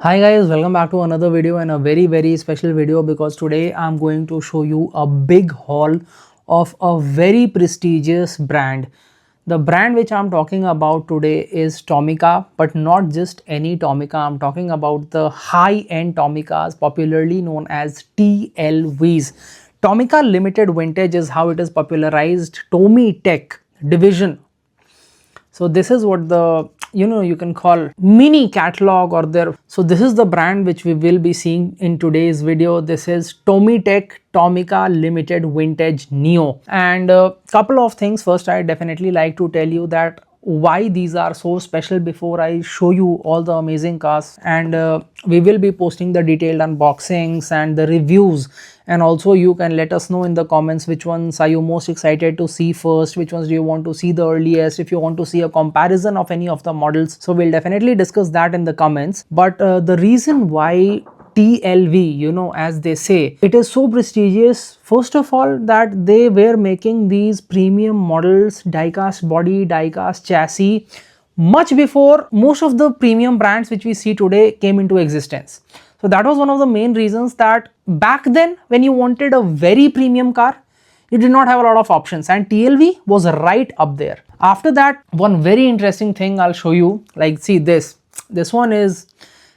Hi guys, welcome back to another video and a very special video because today I'm going to show you a big haul of a very prestigious brand. The brand which I'm talking about today is Tomica, but not just any Tomica. I'm talking about the high-end Tomicas, popularly known as TLVs. Tomica Limited Vintage is how it is popularized. Tomi Tech division. So this is what the you can call mini catalog or their. So this is the brand which we will be seeing in today's video. This is Tomica Limited Vintage Neo, and a couple of things. First, I definitely like to tell you that why these are so special before I show you all the amazing cars, and we will be posting the detailed unboxings and the reviews, and also you can let us know in the comments which ones are you most excited to see first, which ones do you want to see the earliest, if you want to see a comparison of any of the models. So we'll definitely discuss that in the comments. But the reason why TLV, as they say, it is so prestigious. First of all, that they were making these premium models, die-cast body, die-cast chassis, much before most of the premium brands which we see today came into existence. So that was one of the main reasons that back then, when you wanted a very premium car, you did not have a lot of options, and TLV was right up there. After that, one very interesting thing I'll show you, like see this one is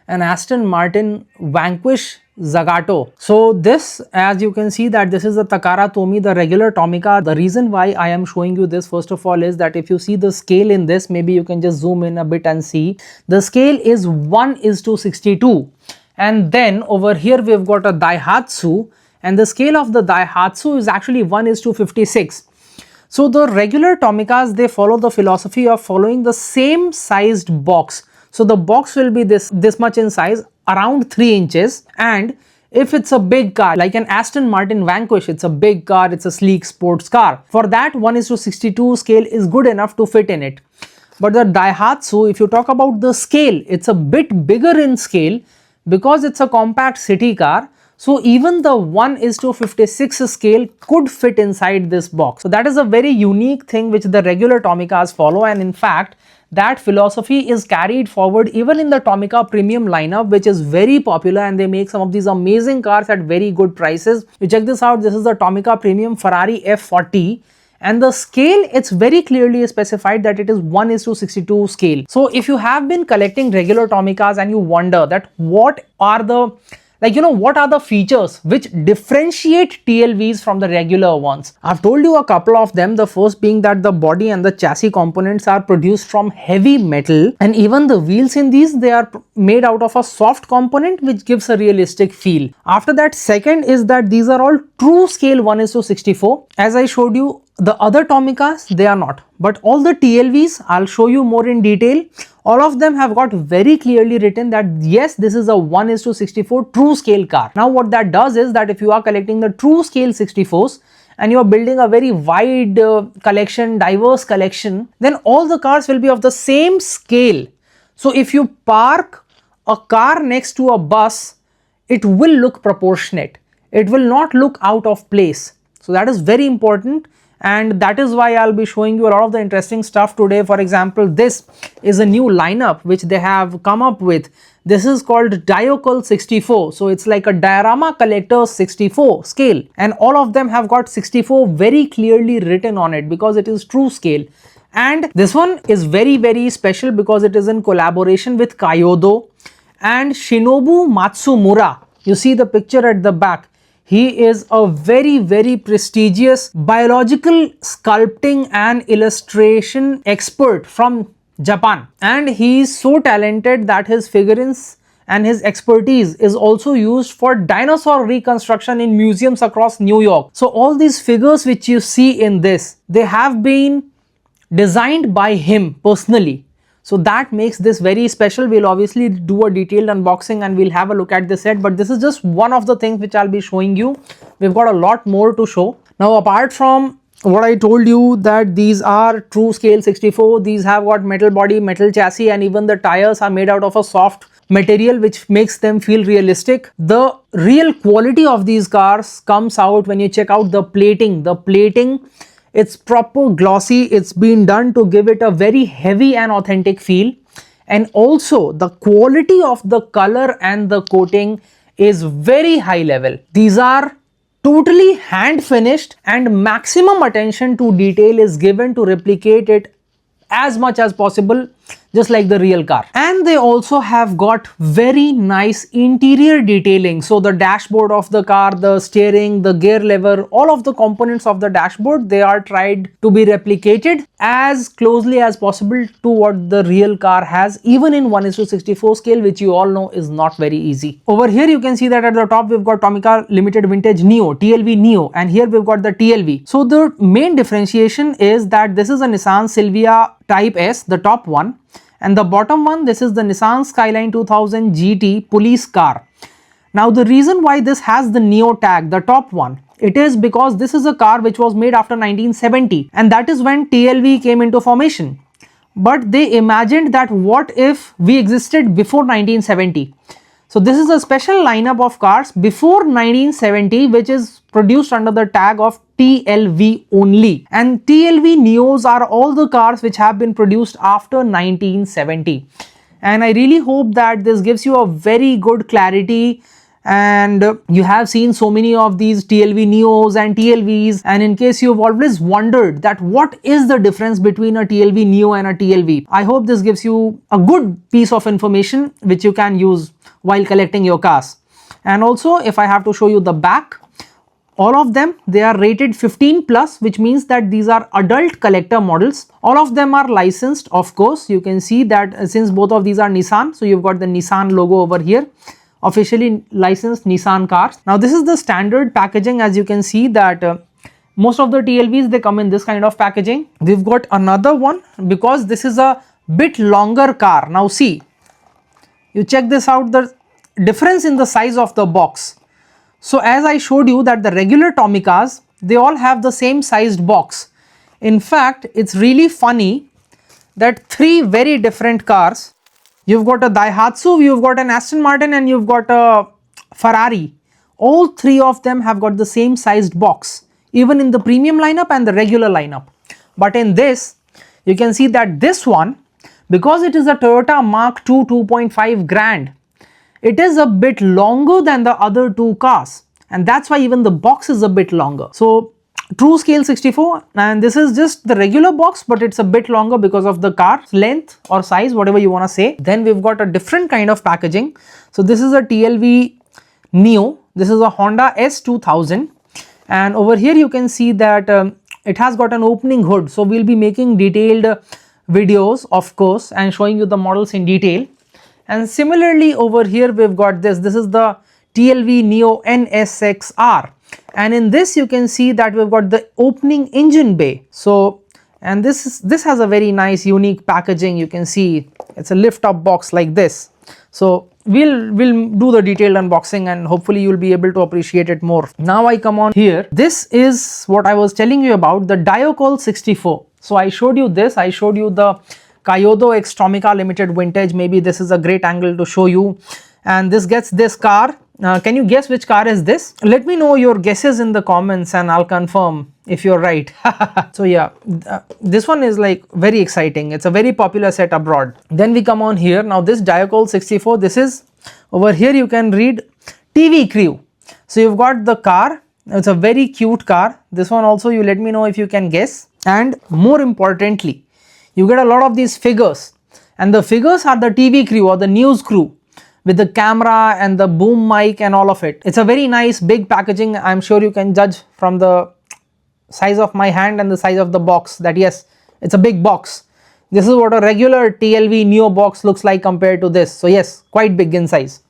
an Aston Martin Vanquish Zagato. So this, as you can see, that this is the Takara Tomy, the regular Tomica. The reason why I am showing you this first of all is that if you see the scale in this, maybe you can just zoom in a bit and see. The scale is 1:62. And then over here we've got a Daihatsu, and the scale of the Daihatsu is actually 1:56. So the regular Tomicas, they follow the philosophy of following the same sized box. So the box will be this much in size, around 3 inches. And if it's a big car like an Aston Martin Vanquish, it's a big car, it's a sleek sports car. For that, 1:62 scale is good enough to fit in it. But the Daihatsu, if you talk about the scale, it's a bit bigger in scale because it's a compact city car. So even the 1:56 scale could fit inside this box. So that is a very unique thing which the regular Tomicas follow, and in fact, that philosophy is carried forward even in the Tomica premium lineup, which is very popular, and they make some of these amazing cars at very good prices. You check this out, this is the Tomica premium Ferrari F40, and the scale, it's very clearly specified that it is 1:62 scale. So if you have been collecting regular Tomicas and you wonder that what are the what are the features which differentiate TLVs from the regular ones? I've told you a couple of them. The first being that the body and the chassis components are produced from heavy metal, and even the wheels in these, they are made out of a soft component which gives a realistic feel. After that, second is that these are all true scale 1:64. As I showed you, the other Tomicas, they are not. But all the TLVs, I'll show you more in detail. All of them have got very clearly written that yes, this is a 1:64 true scale car. Now what that does is that if you are collecting the true scale 64s and you are building a very wide collection, diverse collection, then all the cars will be of the same scale. So if you park a car next to a bus, it will look proportionate. It will not look out of place. So that is very important. And that is why I'll be showing you a lot of the interesting stuff today. For example, this is a new lineup which they have come up with. This is called Diocolle 64. So it's like a diorama collector 64 scale. And all of them have got 64 very clearly written on it because it is true scale. And this one is very special because it is in collaboration with Kyodo and Shinobu Matsumura. You see the picture at the back. He is a very prestigious biological sculpting and illustration expert from Japan. And he is so talented that his figurines and his expertise is also used for dinosaur reconstruction in museums across New York. So all these figures which you see in this, they have been designed by him personally. So that makes this very special. We'll obviously do a detailed unboxing and we'll have a look at the set, but this is just one of the things which I'll be showing you. We've got a lot more to show. Now, apart from what I told you that these are true scale 64, these have got metal body, metal chassis, and even the tires are made out of a soft material which makes them feel realistic. The real quality of these cars comes out when you check out the plating. The plating, it's proper glossy. It's been done to give it a very heavy and authentic feel. and also the quality of the color and the coating is very high level. These are totally hand finished and maximum attention to detail is given to replicate it as much as possible, just like the real car. And they also have got very nice interior detailing. So the dashboard of the car, the steering, the gear lever, all of the components of the dashboard, they are tried to be replicated as closely as possible to what the real car has, even in 1:64 scale, which you all know is not very easy. Over here you can see that at the top we've got Tomica Limited Vintage Neo, TLV Neo, and here we've got the TLV. So the main differentiation is that this is a Nissan Silvia Type S, the top one, and the bottom one, this is the Nissan Skyline 2000 GT police car. Now the reason why this has the Neo tag, the top one, it is because this is a car which was made after 1970, and that is when TLV came into formation. But they imagined that what if we existed before 1970. So this is a special lineup of cars before 1970 which is produced under the tag of TLV only, and TLV Neos are all the cars which have been produced after 1970. And I really hope that this gives you a very good clarity, and you have seen so many of these TLV Neos and TLVs, and in case you've always wondered that what is the difference between a TLV Neo and a TLV, I hope this gives you a good piece of information which you can use while collecting your cars. And also, if I have to show you the back, all of them, they are rated 15 plus, which means that these are adult collector models. All of them are licensed, of course. You can see that since both of these are Nissan, so you've got the Nissan logo over here, officially licensed Nissan cars. Now this is the standard packaging. As you can see that most of the TLVs, they come in this kind of packaging. We've got another one because this is a bit longer car. Now see, you check this out, the difference in the size of the box. So as I showed you that the regular Tomicas, they all have the same sized box. In fact, it's really funny that three very different cars, you've got a Daihatsu, you've got an Aston Martin, and you've got a Ferrari. All three of them have got the same sized box, even in the premium lineup and the regular lineup. But in this, you can see that this one, because it is a Toyota Mark II 2.5 Grand, it is a bit longer than the other two cars, and that's why even the box is a bit longer. So true scale 64, and this is just the regular box, but it's a bit longer because of the car length or size, whatever you want to say. Then we've got a different kind of packaging. So this is a TLV Neo, this is a Honda S2000, and over here you can see that it has got an opening hood. So we'll be making detailed videos, of course, and showing you the models in detail. And similarly over here we've got this is the TLV Neo NSXR, and in this you can see that we've got the opening engine bay. So, and this has a very nice unique packaging. You can see it's a lift up box like this. So we'll do the detailed unboxing and hopefully you'll be able to appreciate it more. Now I come on here, this is what I was telling you about, the Diocolle 64. So I showed you this, I showed you the Kyoto X Tomica Limited Vintage. Maybe this is a great angle to show you, and this gets this car. Can you guess which car is this? Let me know your guesses in the comments and I'll confirm if you're right. So yeah, this one is like very exciting. It's a very popular set abroad. Then we come on here. Now this Diocolle 64, this is over here you can read TV Crew. So you've got the car. It's a very cute car. This one also, you let me know if you can guess. And more importantly, you get a lot of these figures, and the figures are the TV crew or the news crew with the camera and the boom mic and all of it. It's a very nice big packaging. I'm sure you can judge from the size of my hand and the size of the box that yes, it's a big box. This is what a regular TLV Neo box looks like compared to this. So yes, quite big in size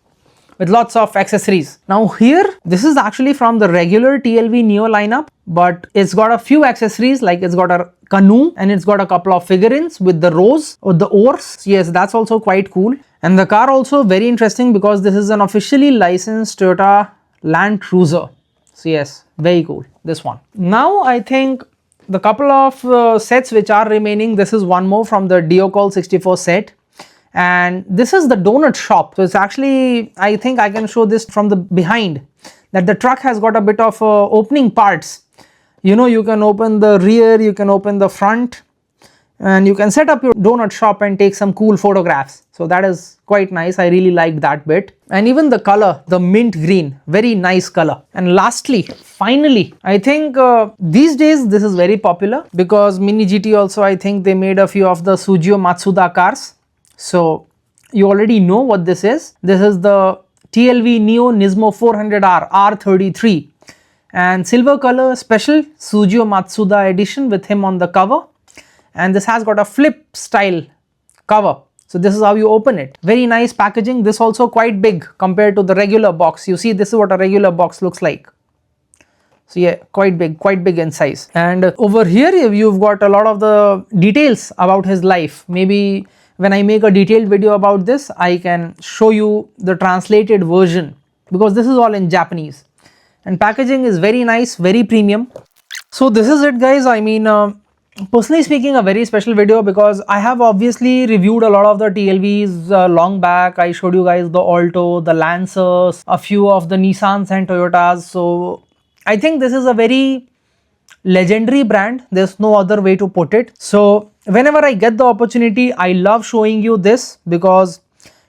with lots of accessories. Now here, this is actually from the regular TLV Neo lineup, but it's got a few accessories, like it's got a canoe and it's got a couple of figurines with the rows or the oars. Yes, that's also quite cool. And the car also very interesting because this is an officially licensed Toyota Land Cruiser. So yes, very cool, this one. Now I think the couple of sets which are remaining, this is one more from the Diocolle 64 set. And this is the donut shop. So it's actually, I think I can show this from the behind, that the truck has got a bit of opening parts. You know, you can open the rear, you can open the front, and you can set up your donut shop and take some cool photographs. So that is quite nice. I really liked that bit. And even the color, the mint green, very nice color. And lastly, finally, I think these days this is very popular because Mini GT also, I think they made a few of the Sujio Matsuda cars. So you already know what this is. This is the TLV Neo Nismo 400R R33 and silver color special Sujio Matsuda edition with him on the cover. And this has got a flip style cover. So this is how you open it. Very nice packaging. This also quite big compared to the regular box. You see, this is what a regular box looks like. So yeah, quite big in size. And over here you've got a lot of the details about his life. Maybe when I make a detailed video about this, I can show you the translated version because this is all in Japanese. And packaging is very nice, very premium. So this is it, guys. I mean, personally speaking, a very special video because I have obviously reviewed a lot of the TLVs long back. I showed you guys the Alto, the Lancers, a few of the Nissans and Toyotas. So I think this is a very legendary brand. There's no other way to put it. So whenever I get the opportunity, I love showing you this because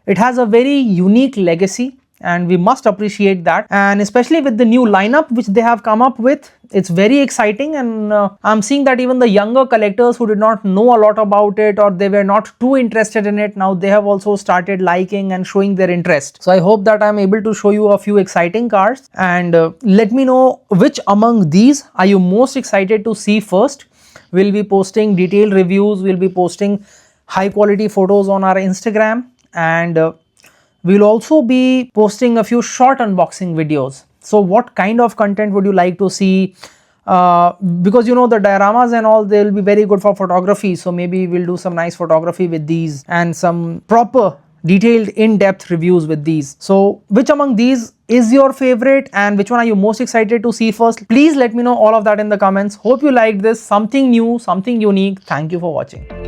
it has a very unique legacy and we must appreciate that. And especially with the new lineup which they have come up with, it's very exciting. And I'm seeing that even the younger collectors who did not know a lot about it or they were not too interested in it, now they have also started liking and showing their interest. So I hope that I'm able to show you a few exciting cars, and let me know which among these are you most excited to see first. We'll be posting detailed reviews, we'll be posting high quality photos on our Instagram, and we'll also be posting a few short unboxing videos. So what kind of content would you like to see? Because you know the dioramas and all, they'll be very good for photography. So maybe we'll do some nice photography with these and some proper detailed in-depth reviews with these. So which among these is your favorite and which one are you most excited to see first? Please let me know all of that in the comments. Hope you liked this. Something new, something unique. Thank you for watching.